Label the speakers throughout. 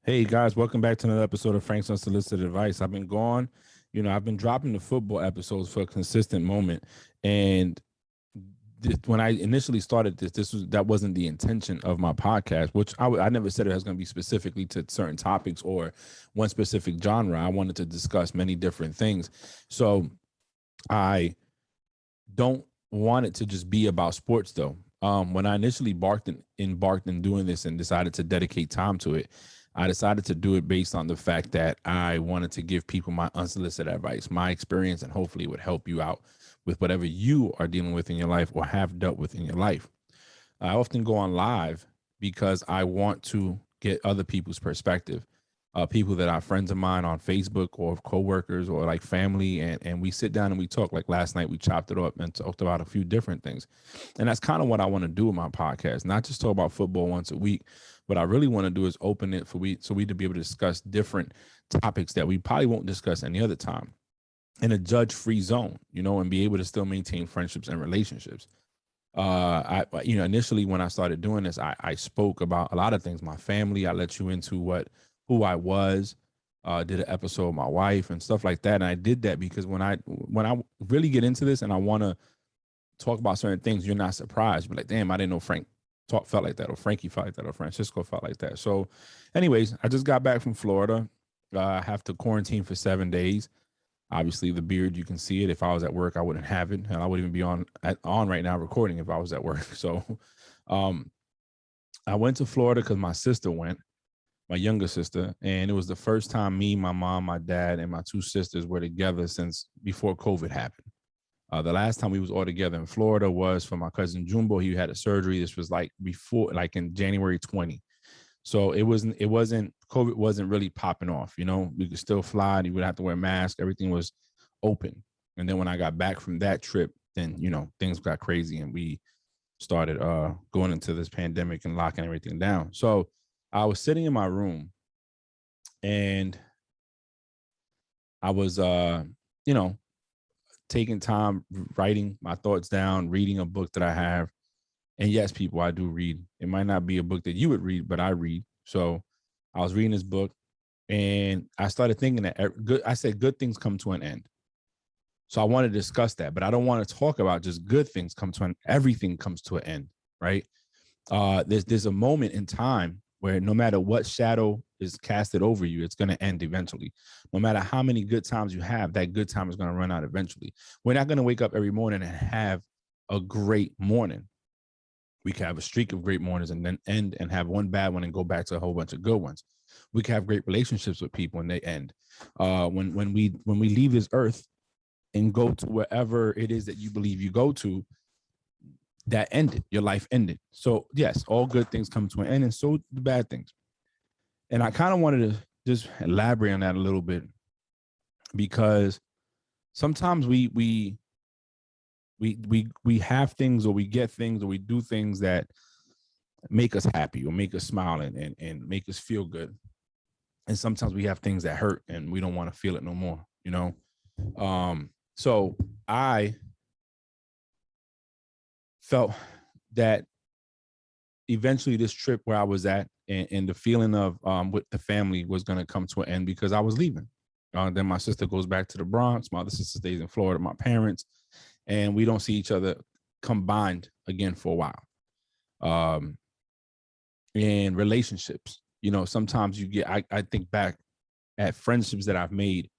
Speaker 1: Hey guys, welcome back to another episode of Frank's Unsolicited Advice. I've been gone, I've been dropping the football episodes for a consistent moment. And when I initially started that wasn't the intention of my podcast, which I never said it was going to be specifically to certain topics or one specific genre. I wanted to discuss many different things. So I don't want it to just be about sports though. When I initially embarked in doing this and decided to dedicate time to it, I decided to do it based on the fact that I wanted to give people my unsolicited advice, my experience, and hopefully it would help you out with whatever you are dealing with in your life or have dealt with in your life. I often go on live because I want to get other people's perspective. People that are friends of mine on Facebook or coworkers or like family, and we sit down and we talk. Like last night, we chopped it up and talked about a few different things, and that's kind of what I want to do with my podcast. Not just talk about football once a week. What I really want to do is open it so we to be able to discuss different topics that we probably won't discuss any other time in a judge-free zone, and be able to still maintain friendships and relationships. Initially when I started doing this, I spoke about a lot of things. My family, I let you into who I was, did an episode of my wife and stuff like that. And I did that because when I really get into this and I want to talk about certain things, you're not surprised. But like, damn, I didn't know Frank felt like that, or Frankie felt like that, or Francisco felt like that. So, anyways, I just got back from Florida. I have to quarantine for 7 days. Obviously, the beard, you can see it. If I was at work, I wouldn't have it, and I wouldn't even be on right now recording if I was at work. So, um, I went to Florida because my sister went, my younger sister, and it was the first time me, my mom, my dad, and my two sisters were together since before COVID happened. The last time we was all together in Florida was for my cousin Jumbo. He had a surgery. This was like before, like in January 20. So COVID wasn't really popping off. We could still fly. You would have to wear a mask. Everything was open. And then when I got back from that trip, then things got crazy and we started going into this pandemic and locking everything down. So I was sitting in my room and I was you know, taking time writing my thoughts down, reading a book that I have. And yes, people, I do read. It might not be a book that you would read, but I read. So I was reading this book and I started thinking that I said good things come to an end. So I want to discuss that, but I don't want to talk about just good things come to an everything comes to an end, right? There's a moment in time where no matter what shadow is casted over you, it's going to end eventually. No matter how many good times you have, that good time is going to run out eventually. We're not going to wake up every morning and have a great morning. We can have a streak of great mornings and then end and have one bad one and go back to a whole bunch of good ones. We can have great relationships with people and they end. When we leave this earth and go to wherever it is that you believe you go to, that ended. Your life ended. So yes, all good things come to an end, and so the bad things. And I kind of wanted to just elaborate on that a little bit because sometimes we have things or we get things or we do things that make us happy or make us smile and make us feel good. And sometimes we have things that hurt and we don't want to feel it no more. So I felt that eventually this trip where I was at and the feeling of with the family was going to come to an end because I was leaving. Then my sister goes back to the Bronx. My other sister stays in Florida, my parents, and we don't see each other combined again for a while. And relationships, sometimes I think back at friendships that I've made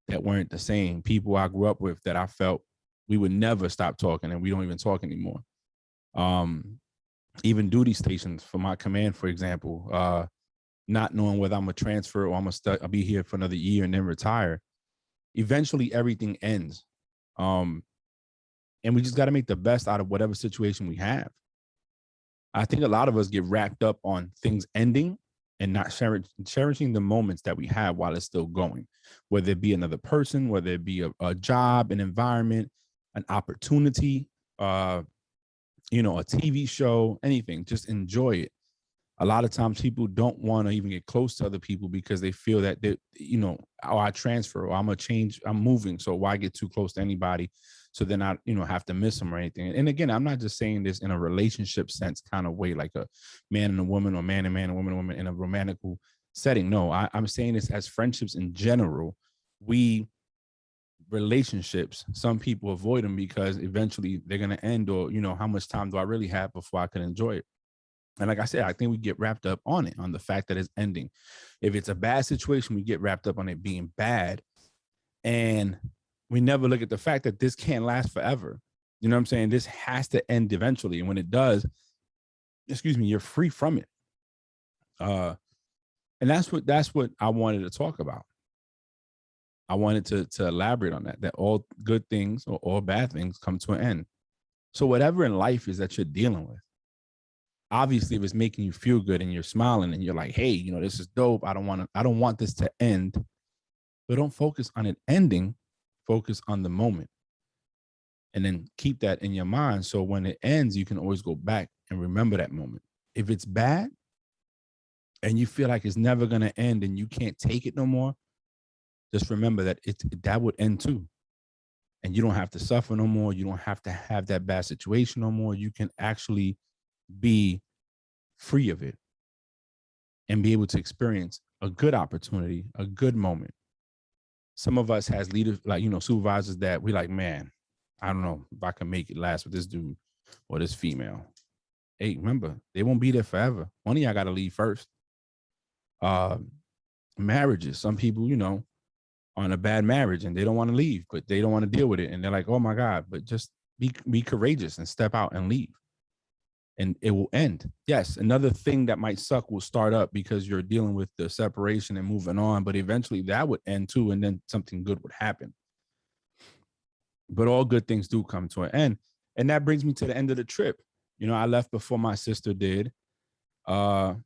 Speaker 1: that weren't the same. People I grew up with that I felt we would never stop talking and we don't even talk anymore. Even duty stations for my command, for example, not knowing whether I'm a transfer or I'll be here for another year and then retire. Eventually everything ends. And we just got to make the best out of whatever situation we have. I think a lot of us get wrapped up on things ending and not cherishing the moments that we have while it's still going, whether it be another person, whether it be a job, an environment, an opportunity, a TV show, anything. Just enjoy it. A lot of times people don't want to even get close to other people because they feel that I transfer or I'm going to change, I'm moving. So why get too close to anybody? So then I, have to miss them or anything. And again, I'm not just saying this in a relationship sense kind of way, like a man and a woman or man and man and woman in a romantic setting. No, I'm saying this as friendships in general. Relationships, some people avoid them because eventually they're going to end, or, how much time do I really have before I can enjoy it? And like I said, I think we get wrapped up on it, on the fact that it's ending. If it's a bad situation, we get wrapped up on it being bad. And we never look at the fact that this can't last forever. You know what I'm saying? This has to end eventually. And when it does, you're free from it. And that's what I wanted to talk about. I wanted to elaborate on that all good things or all bad things come to an end. So whatever in life is that you're dealing with, obviously if it's making you feel good and you're smiling and you're like, hey, this is dope. I don't want this to end. But don't focus on it ending. Focus on the moment. And then keep that in your mind. So when it ends, you can always go back and remember that moment. If it's bad and you feel like it's never going to end and you can't take it no more, just remember that that would end too. And you don't have to suffer no more. You don't have to have that bad situation no more. You can actually be free of it and be able to experience a good opportunity, a good moment. Some of us has leaders, like, supervisors that we like, man, I don't know if I can make it last with this dude or this female. Hey, remember, they won't be there forever. One of y'all got to leave first. Marriages, some people, on a bad marriage and they don't want to leave, but they don't want to deal with it. And they're like, oh my God, but just be courageous and step out and leave. And it will end. Yes, another thing that might suck will start up because you're dealing with the separation and moving on, but eventually that would end too, and then something good would happen. But all good things do come to an end. And that brings me to the end of the trip. I left before my sister did. And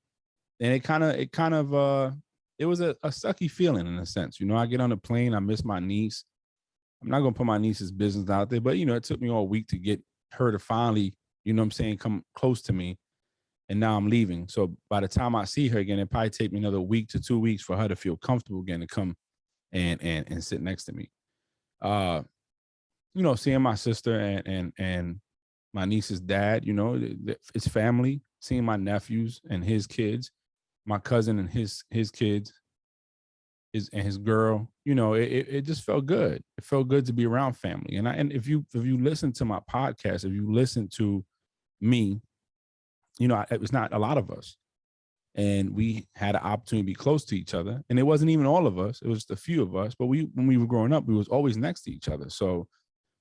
Speaker 1: it was a sucky feeling in a sense. I get on the plane, I miss my niece. I'm not going to put my niece's business out there, but, it took me all week to get her to finally, come close to me. And now I'm leaving. So by the time I see her again, it probably take me another week to 2 weeks for her to feel comfortable again to come and sit next to me. Seeing my sister and my niece's dad, it's family. Seeing my nephews and his kids, my cousin and his kids, his girl, it just felt good. It felt good to be around family. And if you listen to my podcast, if you listen to me, it was not a lot of us. And we had an opportunity to be close to each other. And it wasn't even all of us. It was just a few of us. But when we were growing up, we was always next to each other. So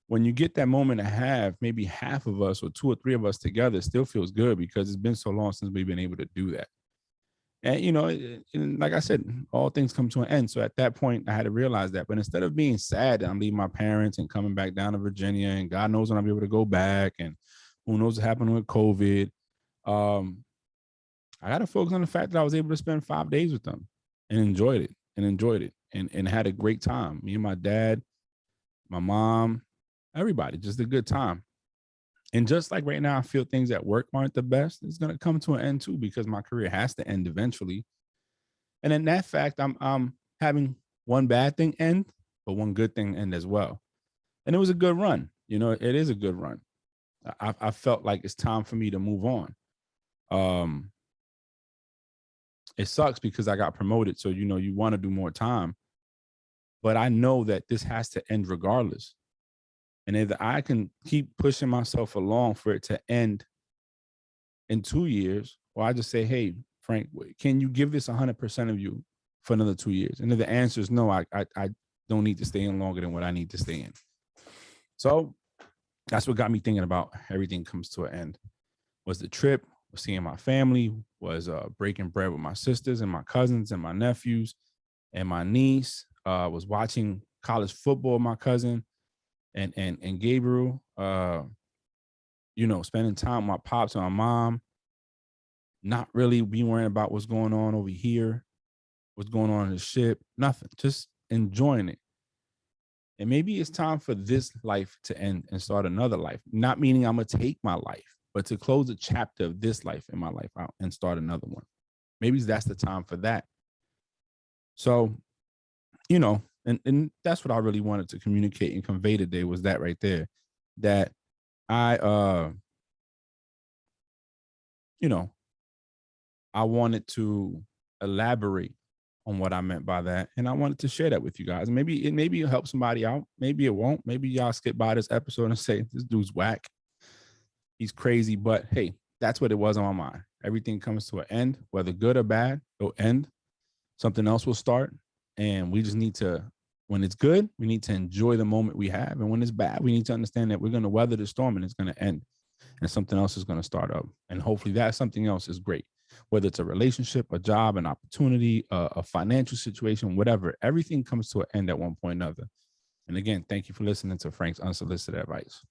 Speaker 1: when you get that moment to have maybe half of us or 2 or 3 of us together, it still feels good because it's been so long since we've been able to do that. And, like I said, all things come to an end. So at that point, I had to realize that. But instead of being sad that I'm leaving my parents and coming back down to Virginia, and God knows when I'll be able to go back, and who knows what happened with COVID, I got to focus on the fact that I was able to spend 5 days with them and enjoyed it and had a great time. Me and my dad, my mom, everybody, just a good time. And just like right now, I feel things at work aren't the best. It's going to come to an end too, because my career has to end eventually. And in that fact, I'm having one bad thing end, but one good thing end as well. And it was a good run. It is a good run. I felt like it's time for me to move on. It sucks because I got promoted. So, you want to do more time. But I know that this has to end regardless. And either I can keep pushing myself along for it to end in 2 years, or I just say, hey, Frank, can you give this 100% of you for another 2 years? And if the answer is no, I don't need to stay in longer than what I need to stay in. So that's what got me thinking about everything comes to an end. Was the trip, was seeing my family, was breaking bread with my sisters and my cousins and my nephews and my niece, was watching college football with my cousin and Gabriel, spending time with my pops and my mom, not really be worrying about what's going on over here, what's going on in the ship, nothing, just enjoying it. And maybe it's time for this life to end and start another life. Not meaning I'm going to take my life, but to close a chapter of this life in my life out and start another one. Maybe that's the time for that. So, and that's what I really wanted to communicate and convey today, was that right there, that I wanted to elaborate on what I meant by that. And I wanted to share that with you guys. Maybe it'll help somebody out. Maybe it won't. Maybe y'all skip by this episode and say, this dude's whack. He's crazy. But hey, that's what it was on my mind. Everything comes to an end, whether good or bad, it'll end. Something else will start. And we just need to, when it's good, we need to enjoy the moment we have. And when it's bad, we need to understand that we're going to weather the storm and it's going to end. And something else is going to start up. And hopefully that something else is great. Whether it's a relationship, a job, an opportunity, a financial situation, whatever, everything comes to an end at one point or another. And again, thank you for listening to Frank's Unsolicited Advice.